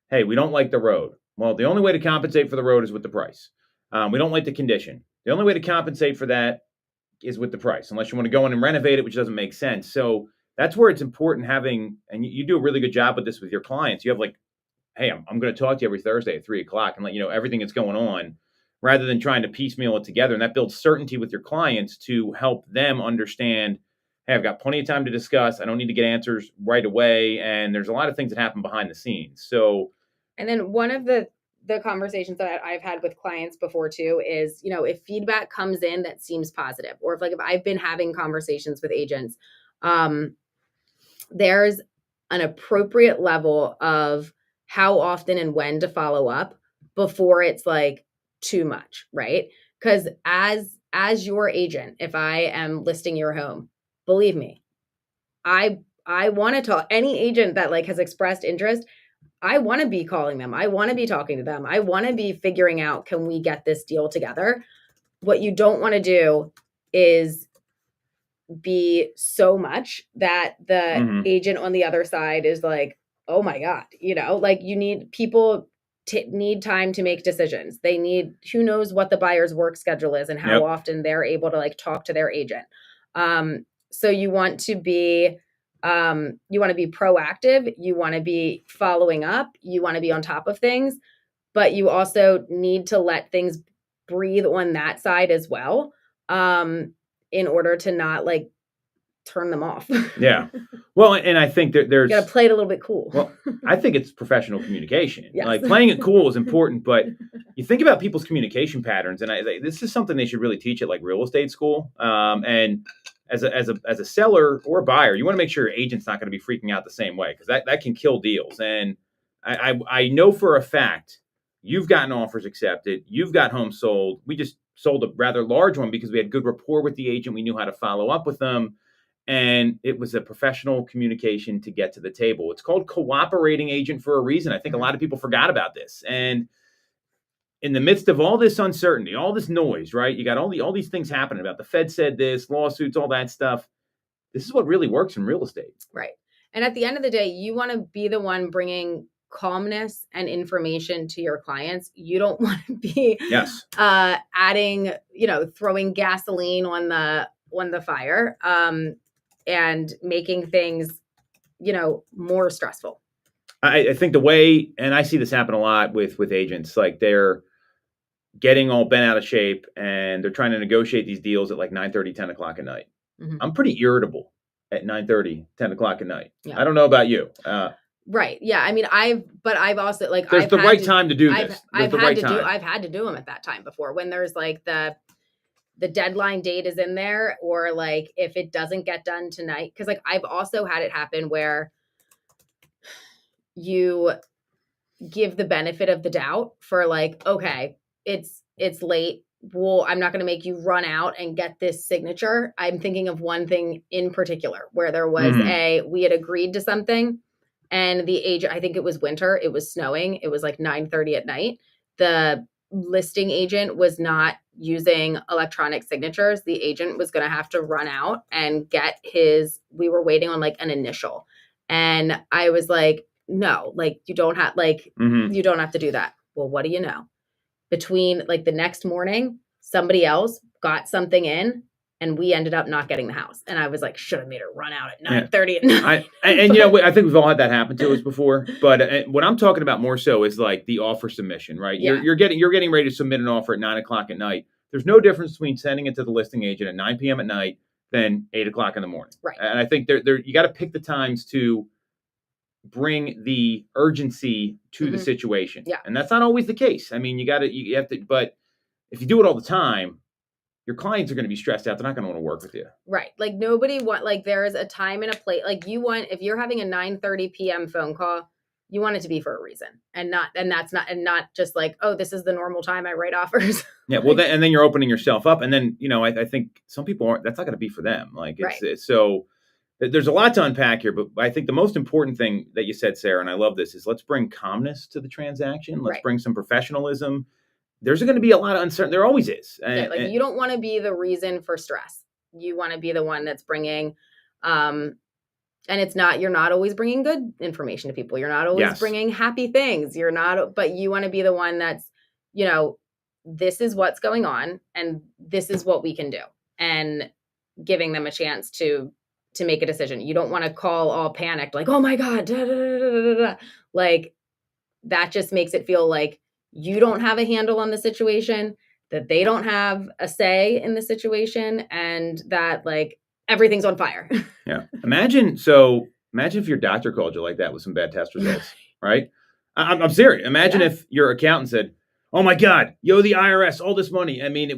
Hey, we don't like the road. Well, the only way to compensate for the road is with the price. We don't like the condition. The only way to compensate for that is with the price, unless you want to go in and renovate it, which doesn't make sense. So that's where it's important having, and you do a really good job with this with your clients. You have like, hey, I'm going to talk to you every Thursday at 3:00 and let you know everything that's going on, rather than trying to piecemeal it together. And that builds certainty with your clients to help them understand, hey, I've got plenty of time to discuss. I don't need to get answers right away. And there's a lot of things that happen behind the scenes. So, and then one of the conversations that I've had with clients before too is, if feedback comes in that seems positive, or if I've been having conversations with agents, there's an appropriate level of how often and when to follow up before it's like too much, right? Because as your agent, if I am listing your home, believe me, I want to talk. Any agent that like has expressed interest, I want to be calling them. I want to be talking to them. I want to be figuring out, can we get this deal together? What you don't want to do is be so much that the agent on the other side is like, oh my God, like you need people need time to make decisions. They need, who knows what the buyer's work schedule is and how often they're able to like talk to their agent. So you want to be proactive. You want to be following up. You want to be on top of things, but you also need to let things breathe on that side as well. In order to not like turn them off. Yeah. Well, and I think that there's, you got to play it a little bit cool. Well, I think it's professional communication. Yes. Like playing it cool is important, but you think about people's communication patterns, and this is something they should really teach at like real estate school. And as a seller or a buyer, you want to make sure your agent's not going to be freaking out the same way, because that can kill deals. And I know for a fact you've gotten offers accepted, you've got homes sold. We just sold a rather large one because we had good rapport with the agent. We knew how to follow up with them. And it was a professional communication to get to the table. It's called cooperating agent for a reason. I think a lot of people forgot about this. And in the midst of all this uncertainty, all this noise, right? You got all these things happening about the Fed said this, lawsuits, all that stuff. This is what really works in real estate. Right. And at the end of the day, you want to be the one bringing calmness and information to your clients. You don't want to be adding, throwing gasoline on the fire. And making things, more stressful. I think the way, and I see this happen a lot with agents, like they're getting all bent out of shape and they're trying to negotiate these deals at like 9:30, 10 o'clock at night. Mhm. I'm pretty irritable at 9:30, 10 o'clock at night. Yeah. I don't know about you. Right. Yeah. I mean, I've also like There's I've the had right to- time to do this. I've There's the had right to time. I've had to do them at that time before when there's like the deadline date is in there, or like if it doesn't get done tonight, because like I've also had it happen where you give the benefit of the doubt for like, okay, it's late. Well, I'm not going to make you run out and get this signature. I'm thinking of one thing in particular where there was we had agreed to something and the agent, I think it was winter, it was snowing, it was like 9:30 at night. The listing agent was not using electronic signatures. The agent was going to have to run out and get we were waiting on like an initial. And I was like, no, like you don't have you don't have to do that. Well, what do you know? Between like the next morning, somebody else got something in and we ended up not getting the house. And I was like, should have made her run out at 9:30 at night. And you know, I think we've all had that happen to us before. But what I'm talking about more so is like the offer submission, right? Yeah. You're getting ready to submit an offer at 9 o'clock at night. There's no difference between sending it to the listing agent at 9 p.m. at night than 8 o'clock in the morning. Right. And I think you got to pick the times to bring the urgency to the situation. Yeah. And that's not always the case. I mean, you have to, but if you do it all the time, your clients are going to be stressed out. They're not going to want to work with you. Right. Like there is a time and a place. Like if you're having a 9:30 p.m. phone call, you want it to be for a reason and not just like, oh, this is the normal time I write offers. Yeah. Well, and then you're opening yourself up. And then, I think some people that's not going to be for them. Like it's so there's a lot to unpack here, but I think the most important thing that you said, Sarah, and I love this, is let's bring calmness to the transaction. Let's bring some professionalism. There's going to be a lot of uncertainty. There always is. You don't want to be the reason for stress. You want to be the one that's bringing, and you're not always bringing good information to people. You're not always bringing happy things. But you want to be the one that's, this is what's going on and this is what we can do, and giving them a chance to make a decision. You don't want to call all panicked, like, oh my God, da, da, da, da, da. Like that just makes it feel like you don't have a handle on the situation, that they don't have a say in the situation, and that like everything's on fire. Yeah. Imagine if your doctor called you like that with some bad test results, right? I'm serious. Imagine if your accountant said, oh my God, you owe the IRS all this money. I mean,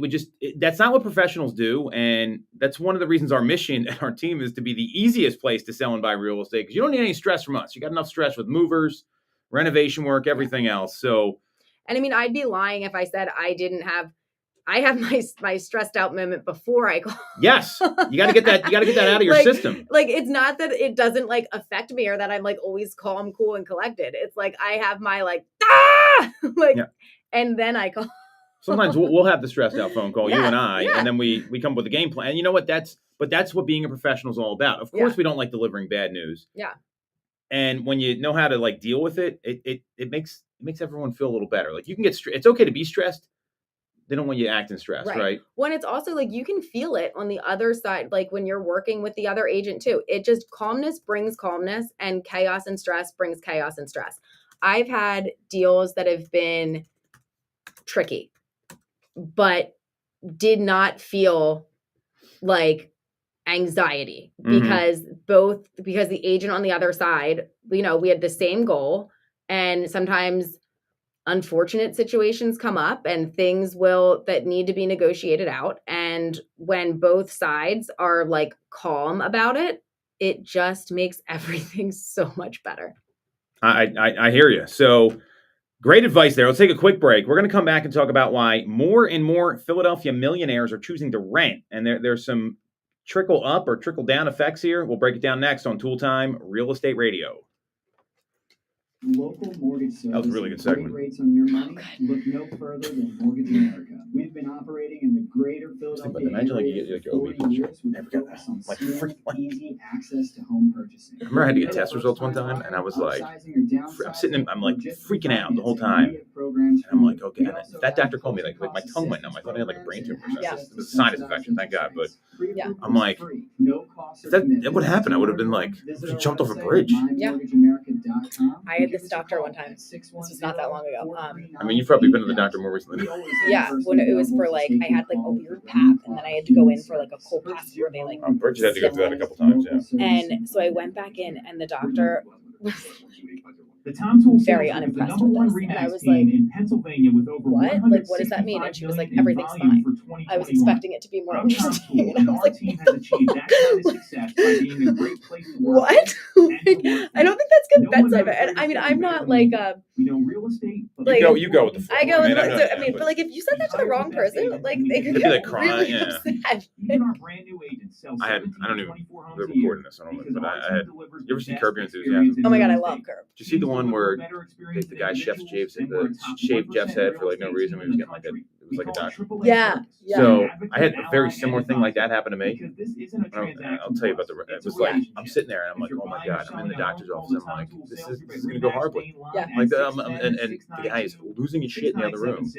that's not what professionals do. And that's one of the reasons our mission and our team is to be the easiest place to sell and buy real estate, because you don't need any stress from us. You got enough stress with movers, renovation work, everything else. So, and I mean, I'd be lying if I said I have my stressed out moment before I call. Yes. You got to get that out of your system. Like, it's not that it doesn't like affect me or that I'm like always calm, cool, and collected. It's like, I have my like, and then I call. Sometimes we'll have the stressed out phone call, you and I, and then we come up with a game plan. And you know what? That's what being a professional is all about. Of course, we don't like delivering bad news. Yeah. And when you know how to like deal with it, it makes everyone feel a little better. Like you can get it's okay to be stressed. They don't want you acting stressed, right? When it's also like you can feel it on the other side, like when you're working with the other agent too. It just calmness brings calmness, and chaos and stress brings chaos and stress. I've had deals that have been tricky, but did not feel like anxiety because the agent on the other side, we had the same goal, and sometimes unfortunate situations come up and things that need to be negotiated out. And when both sides are like calm about it, it just makes everything so much better. I hear you. So great advice there. Let's take a quick break. We're going to come back and talk about why more and more Philadelphia millionaires are choosing to rent. And there's some trickle up or trickle down effects here. We'll break it down next on Toole Time Real Estate Radio. Local mortgage service. That was a really good segment. Great rates on your money. Look no further than Mortgage America. We've been operating in the greater Philadelphia area for 40 years with a focus on smooth, easy access to home purchasing. I remember I had to get test results one time, and I was like, I'm sitting, I'm like freaking out the whole time. And I'm like, okay. And that doctor called me like my tongue went numb. I thought I had like a brain tumor. Yeah. It was a sinus infection, thank God. But I'm like, that would happen. I would have been like, jumped off a bridge. Yeah. I had this doctor one time. This was not that long ago. I mean, you've probably been to the doctor more recently. Yeah, when it was for like, I had like a weird pap, and then I had to go in for like a colposcopy where they like. Bridget had to go through that a couple times, yeah. And so I went back in, and the doctor was The Tom Toole very sales group is unimpressed the number with one this. And I Remax was team like, in Pennsylvania with over what? Like, what does that mean? And she was like, everything's fine. I was expecting it to be more interesting. And I was like, what? Like, I don't think that's good bedside manner. And I mean, I'm not like real estate. Like, you go with the flow. I go with I mean, but like if you said that to the wrong person, like they could They'd be, get like, crying, really yeah. upset. I don't even, we're recording this, I don't know, but I had, you ever see Curb Your Enthusiasm? Oh my god, I love Curb. Did you see the one where the guy shaved Jeff's head for like no reason? He was getting like it was like a doctor. Yeah. So I had a very similar thing like that happen to me. I'll tell you about it was like, I'm sitting there and I'm like, oh my God, I'm in the doctor's office. I'm like, this is going to go horribly. Yeah. Like, and the guy is losing his shit in the other room. He's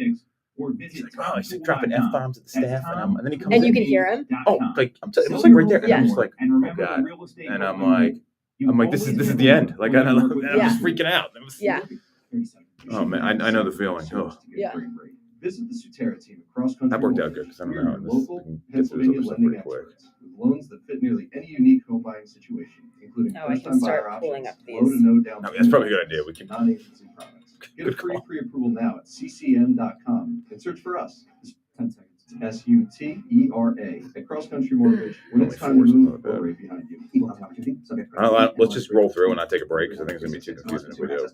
like, oh, he's like dropping F-bombs at the staff. And then he comes in. And you can hear him? Oh, like, it was like right there. And Yeah. I'm just like, oh God. And I'm like, this is the end. Like, I'm just freaking out. Yeah. Oh man, I know the feeling. Oh. Yeah. Visit the Sutera team at Cross Country That worked out Mortgage. good because I don't We're know how your this local can get through Pennsylvania this stuff lending pretty quick. experts with loans that fit nearly any unique home buying situation, including Oh, I can first-time start buyer pulling options, up low to these. no down No, payment, that's probably a good idea. We can. non-agency products. Get a Good free call. pre-approval now at ccm.com and search for us. 10 seconds. SUTERA at Cross Country Mortgage. When it's Only time to four, move, so not we're bad. right behind you. Let's just roll through and not take a break because I think it's going to be too confusing if we do.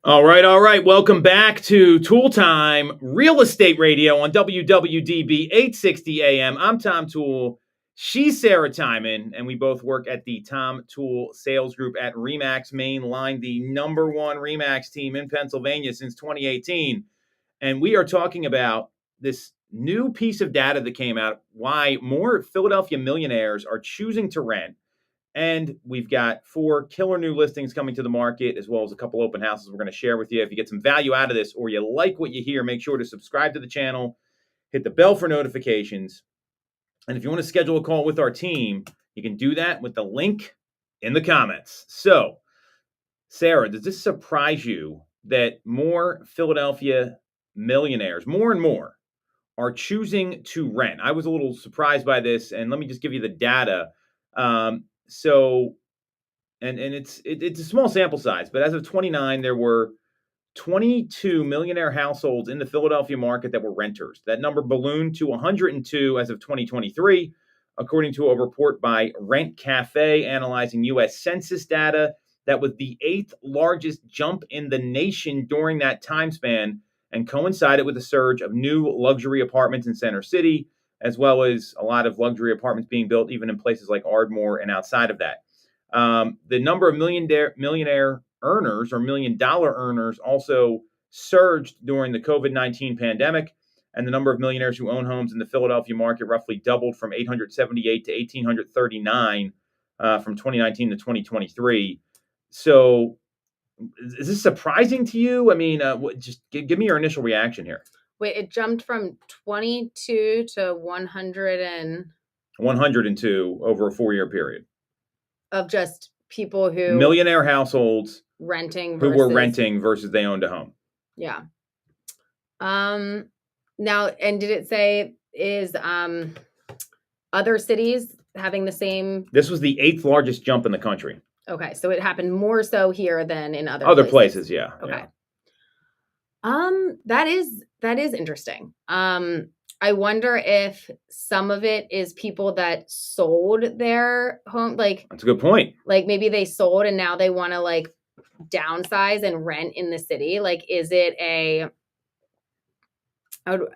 All right. Welcome back to Toole Time, Real Estate Radio on WWDB 860 AM. I'm Tom Toole. She's Sarah Timon, and we both work at the Tom Toole Sales Group at Remax Main Line, the number one Remax team in Pennsylvania since 2018. And we are talking about this new piece of data that came out, why more Philadelphia millionaires are choosing to rent. And we've got 4 killer new listings coming to the market, as well as a couple open houses we're going to share with you. If you get some value out of this or you like what you hear, make sure to subscribe to the channel, hit the bell for notifications. And if you want to schedule a call with our team, you can do that with the link in the comments. So, Sarah, does this surprise you that more Philadelphia millionaires, more and more, are choosing to rent? I was a little surprised by this, and let me just give you the data. So it's a small sample size, but as of 29, there were 22 millionaire households in the Philadelphia market that were renters. That number ballooned to 102 as of 2023, according to a report by Rent Cafe analyzing U.S. Census data. That was the 8th largest jump in the nation during that time span and coincided with a surge of new luxury apartments in Center City, as well as a lot of luxury apartments being built even in places like Ardmore and outside of that. The number of millionaire earners or $1 million earners also surged during the COVID-19 pandemic, and the number of millionaires who own homes in the Philadelphia market roughly doubled from 878 to 1,839 from 2019 to 2023. So is this surprising to you? I mean, just give me your initial reaction here. Wait, it jumped from 22 to 100 and 102 over a 4-year period. of just people who Millionaire households renting who versus, were renting versus they owned a home. Yeah. Now, and did it say is other cities having the same? This was the 8th largest jump in the country. Okay, so it happened more so here than in Other places, yeah. Okay. Yeah. That is interesting. I wonder if some of it is people that sold their home, like That's a good point. Like maybe they sold and now they want to like downsize and rent in the city. Like, is it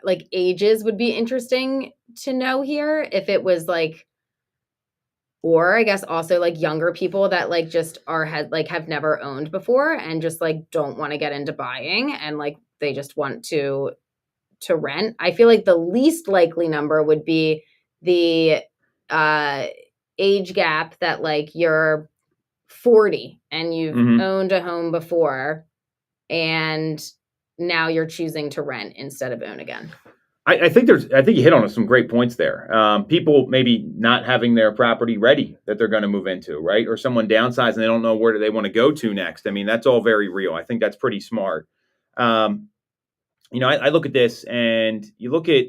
like ages would be interesting to know here if it was like, or I guess also like younger people that like just have never owned before and just like don't want to get into buying and like they just want to rent. I feel like the least likely number would be the age gap that like you're 40 and you've owned a home before and now you're choosing to rent instead of own again. I think you hit on some great points there. People maybe not having their property ready that they're going to move into, right? Or someone downsizing and they don't know where do they want to go to next. I mean, that's all very real. I think that's pretty smart. I look at this and you look at,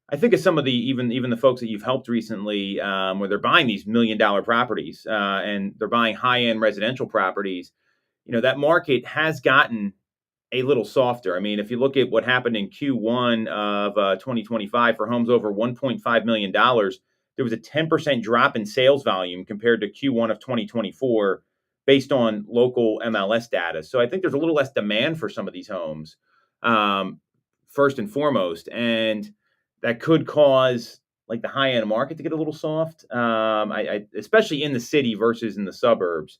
I think of some of the even the folks that you've helped recently, where they're buying these $1 million properties and they're buying high end residential properties. That market has gotten a little softer. I mean, if you look at what happened in Q1 of 2025 for homes over $1.5 million, there was a 10% drop in sales volume compared to Q1 of 2024 based on local MLS data. So I think there's a little less demand for some of these homes, first and foremost. And that could cause like the high end market to get a little soft, especially in the city versus in the suburbs.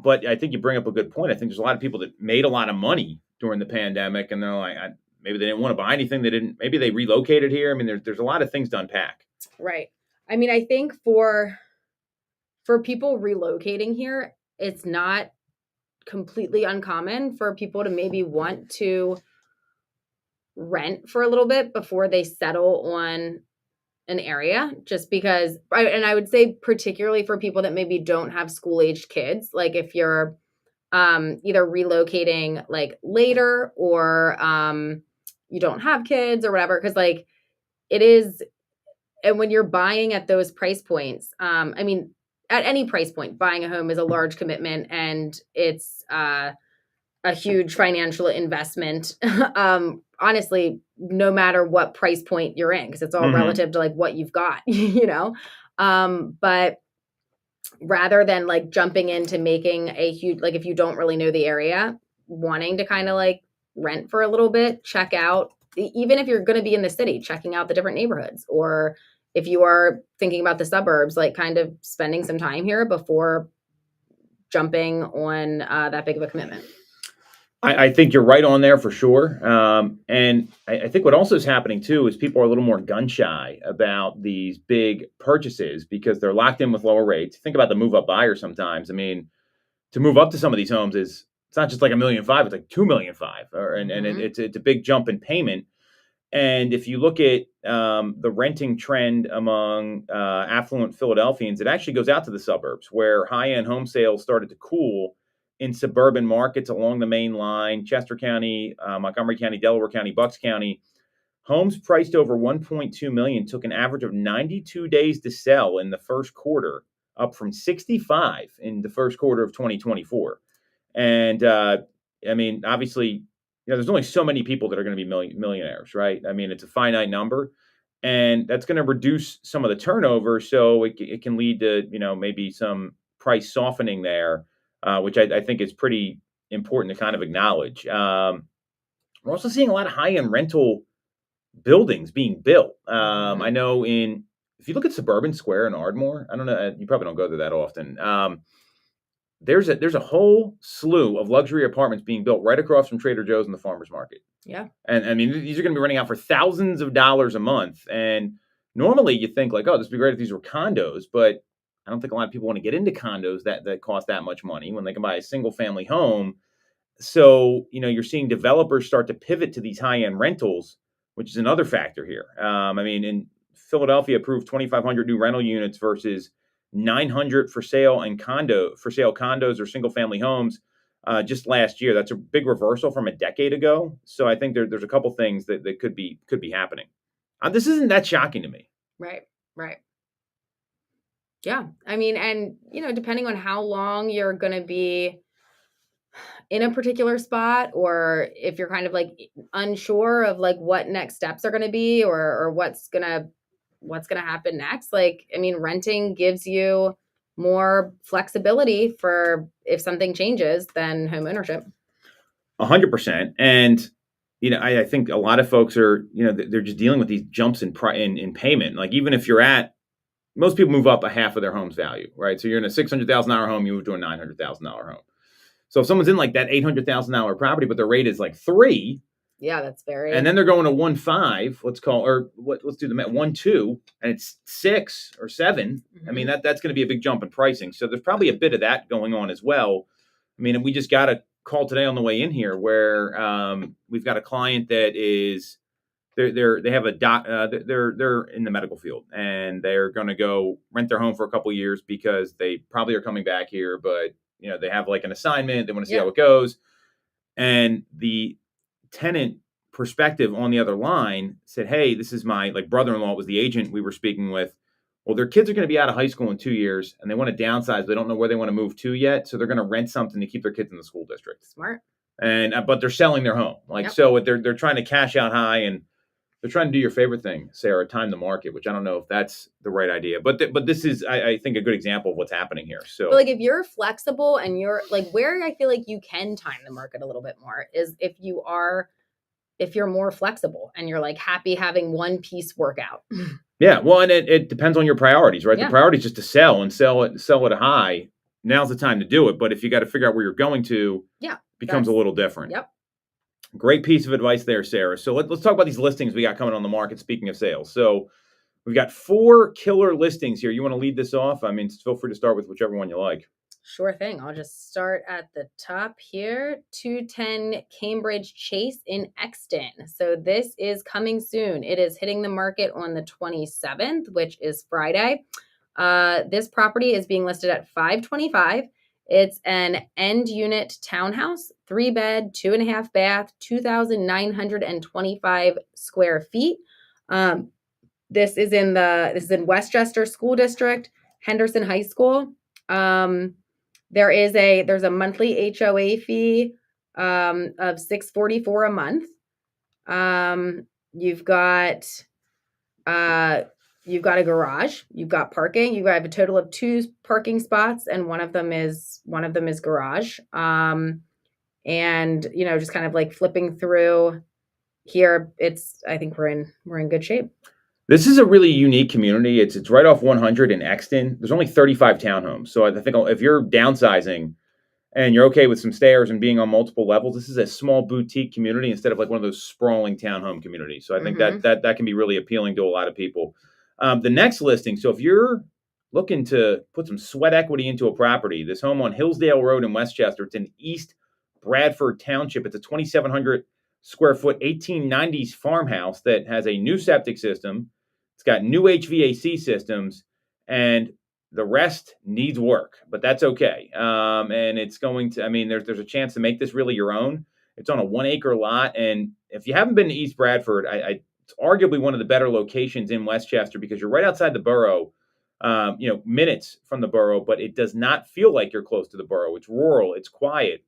But I think you bring up a good point. I think there's a lot of people that made a lot of money during the pandemic, and they're like, maybe they didn't want to buy anything. Maybe they relocated here. I mean, there's a lot of things to unpack. Right. I mean, I think for people relocating here, it's not completely uncommon for people to maybe want to rent for a little bit before they settle on an area, just because, and I would say particularly for people that maybe don't have school-aged kids, like if you're either relocating like later or you don't have kids or whatever, because like it is, and when you're buying at those price points, I mean, at any price point, buying a home is a large commitment and it's a huge financial investment. Honestly, no matter what price point you're in, because it's all relative to like what you've got, but rather than like jumping into making a huge, like if you don't really know the area, wanting to kind of like rent for a little bit, check out, even if you're going to be in the city, checking out the different neighborhoods, or if you are thinking about the suburbs, like kind of spending some time here before jumping on that big of a commitment. I think you're right on there for sure. And I think what also is happening too is people are a little more gun shy about these big purchases because they're locked in with lower rates. Think about the move up buyer sometimes. I mean, to move up to some of these homes it's not just like $1.5 million, it's like $2.5 million. And it's a big jump in payment. And if you look at the renting trend among affluent Philadelphians, it actually goes out to the suburbs where high-end home sales started to cool in suburban markets along the main line, Chester County, Montgomery County, Delaware County, Bucks County. Homes priced over $1.2 million took an average of 92 days to sell in the first quarter, up from 65 in the first quarter of 2024. And I mean, obviously, there's only so many people that are going to be millionaires, right? I mean, it's a finite number, and that's going to reduce some of the turnover. So it can lead to, maybe some price softening there, which I think is pretty important to kind of acknowledge. We're also seeing a lot of high-end rental buildings being built. I know if you look at Suburban Square in Ardmore, I don't know, you probably don't go there that often. There's a whole slew of luxury apartments being built right across from Trader Joe's and the farmers market. Yeah. And I mean, these are going to be running out for thousands of dollars a month. And normally you think like, oh, this would be great if these were condos, but I don't think a lot of people want to get into condos that cost that much money when they can buy a single family home. So, you're seeing developers start to pivot to these high-end rentals, which is another factor here. I mean, in Philadelphia approved 2,500 new rental units versus 900 for sale condos or single family homes just last year. That's a big reversal from a decade ago. So I think there's a couple things that could be happening. This isn't that shocking to me. Right. Yeah. I mean, and depending on how long you're going to be in a particular spot, or if you're kind of like unsure of like what next steps are going to be, or what's going to happen next. Like, I mean, renting gives you more flexibility for if something changes than home ownership. 100%. And, I think a lot of folks are, they're just dealing with these jumps in payment. Like even if most people move up a half of their home's value, right? So you're in a $600,000 home, you move to a $900,000 home. So if someone's in like that $800,000 property, but their rate is like 3, yeah, that's very. And then they're going to 1.5. Let's do the math. 1.2, and it's 6 or 7. Mm-hmm. I mean that's going to be a big jump in pricing. So there's probably a bit of that going on as well. I mean, we just got a call today on the way in here where we've got a client that is they have a they're in the medical field, and they're going to go rent their home for a couple of years because they probably are coming back here, but they have like an assignment. They want to see how it goes. And the tenant perspective on the other line said, hey, this is my brother-in-law was the agent we were speaking with. Well, their kids are going to be out of high school in 2 years, and they want to downsize. They don't know where they want to move to yet, so they're going to rent something to keep their kids in the school district. Smart. And but they're selling their home, so they're trying to cash out high, and they're trying to do your favorite thing, Sarah, time the market, which I don't know if that's the right idea, but this is, I think, a good example of what's happening here. So, but if you're flexible and you're where I feel like you can time the market a little bit more is if you're more flexible and you're happy having one piece work out. Yeah, well, and it depends on your priorities, right? Yeah. The priority is just to sell at a high. Now's the time to do it. But if you got to figure out where you're going to, becomes a little different. Yep. Great piece of advice there, Sarah. So let's talk about these listings we got coming on the market. Speaking of sales, so we've got 4 killer listings here. You want to lead this off? I mean, feel free to start with whichever one you like. Sure thing. I'll just start at the top here. 210 Cambridge Chase in Exton. So this is coming soon. It is hitting the market on the 27th, which is Friday. This property is being listed at $525. It's an end unit townhouse, 3-bed, 2.5 bath, 2,925 square feet. This is in Westchester School District, Henderson High School. There's a monthly HOA fee of $644 a month. You've got a garage. You've got parking. You have a total of 2 parking spots, and one of them is garage. And just kind of flipping through here, I think we're in good shape. This is a really unique community. It's right off 100 in Exton. There's only 35 townhomes. So I think if you're downsizing and you're okay with some stairs and being on multiple levels, this is a small boutique community instead of one of those sprawling townhome communities. So I think that can be really appealing to a lot of people. The next listing, so if you're looking to put some sweat equity into a property, this home on Hillsdale Road in Westchester, it's in East Bradford Township. It's a 2,700 square foot 1890s farmhouse that has a new septic system. It's got new HVAC systems, and the rest needs work, but that's okay. And it's going to, there's a chance to make this really your own. It's on a 1-acre lot. And if you haven't been to East Bradford, it's arguably one of the better locations in Westchester because you're right outside the borough, minutes from the borough, but it does not feel like you're close to the borough. It's rural, it's quiet,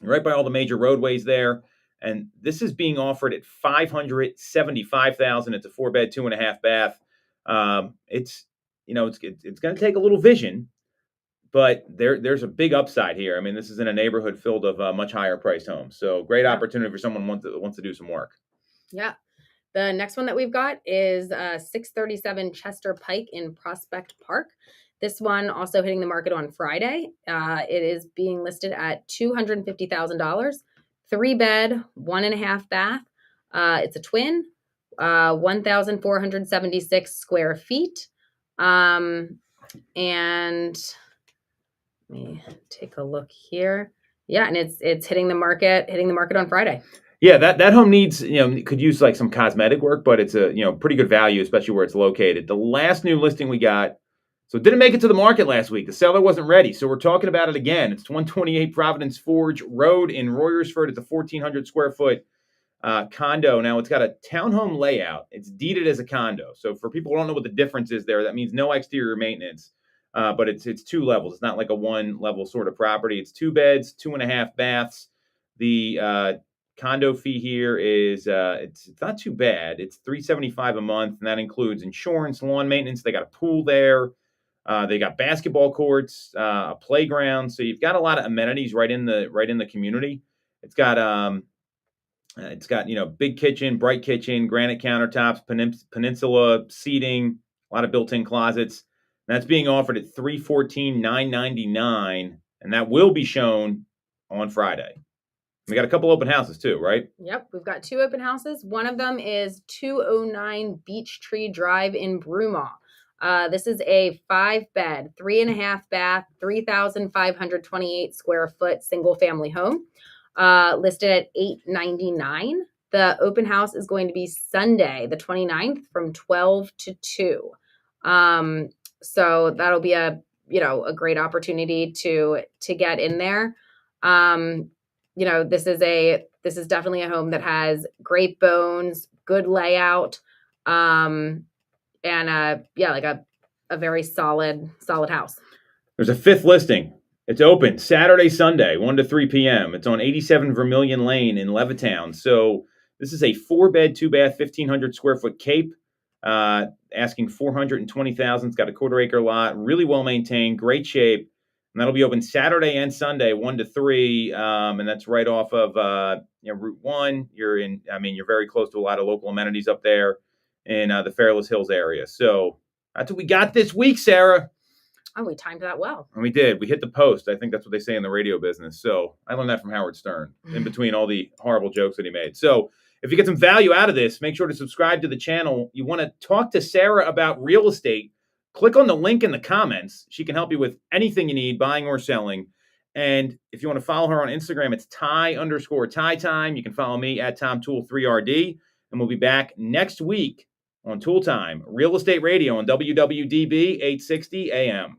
you're right by all the major roadways there. And this is being offered at $575,000. It's a 4-bed, 2.5 bath. It's going to take a little vision, but there's a big upside here. This is in a neighborhood filled of much higher priced homes. So great opportunity for someone who wants to do some work. Yeah. The next one that we've got is 637 Chester Pike in Prospect Park. This one also hitting the market on Friday. It is being listed at $250,000. 3-bed, 1.5 bath. It's a twin, 1,476 square feet. And let me take a look here. Yeah, and it's hitting the market on Friday. Yeah, that home needs, could use some cosmetic work, but it's a, pretty good value, especially where it's located. The last new listing we got, so it didn't make it to the market last week. The seller wasn't ready, so we're talking about it again. It's 128 Providence Forge Road in Royersford. It's a 1,400 square foot condo. Now, it's got a townhome layout. It's deeded as a condo. So for people who don't know what the difference is there, that means no exterior maintenance, but it's 2 levels. It's not like a 1-level sort of property. It's 2 beds, 2.5 baths. The condo fee here is it's not too bad. It's $375 a month, and that includes insurance, lawn maintenance. They got a pool there. They got basketball courts, a playground. So you've got a lot of amenities right in the community. It's got big kitchen, bright kitchen, granite countertops, peninsula seating, a lot of built-in closets. And that's being offered at $314,999, and that will be shown on Friday. We got a couple open houses too, right? Yep, we've got 2 open houses. One of them is 209 Beech Tree Drive in Broomall. This is a 5-bed, 3.5 bath, 3,528 square foot single family home, listed at $899. The open house is going to be Sunday, the 29th from 12 to 2. So that'll be a great opportunity to get in there. This is definitely a home that has great bones, good layout, and a very solid house. There's a 5th listing. It's open Saturday, Sunday, 1 to 3 p.m. It's on 87 Vermilion Lane in Levittown. So this is a 4-bed, 2-bath, 1,500 square foot Cape. Asking $420,000. It's got a 1/4 acre lot, really well maintained, great shape, and that'll be open Saturday and Sunday, 1 to 3, and that's right off of Route 1. You're very close to a lot of local amenities up there in the Fairless Hills area. So that's what we got this week, Sarah. Oh, we timed that well. And we did. We hit the post. I think that's what they say in the radio business. So I learned that from Howard Stern in between all the horrible jokes that he made. So if you get some value out of this, make sure to subscribe to the channel. You want to talk to Sarah about real estate, click on the link in the comments. She can help you with anything you need, buying or selling. And if you want to follow her on Instagram, it's Ty_Ty Time. You can follow me at TomToole3RD. And we'll be back next week on Toole Time, Real Estate Radio on WWDB 860 AM.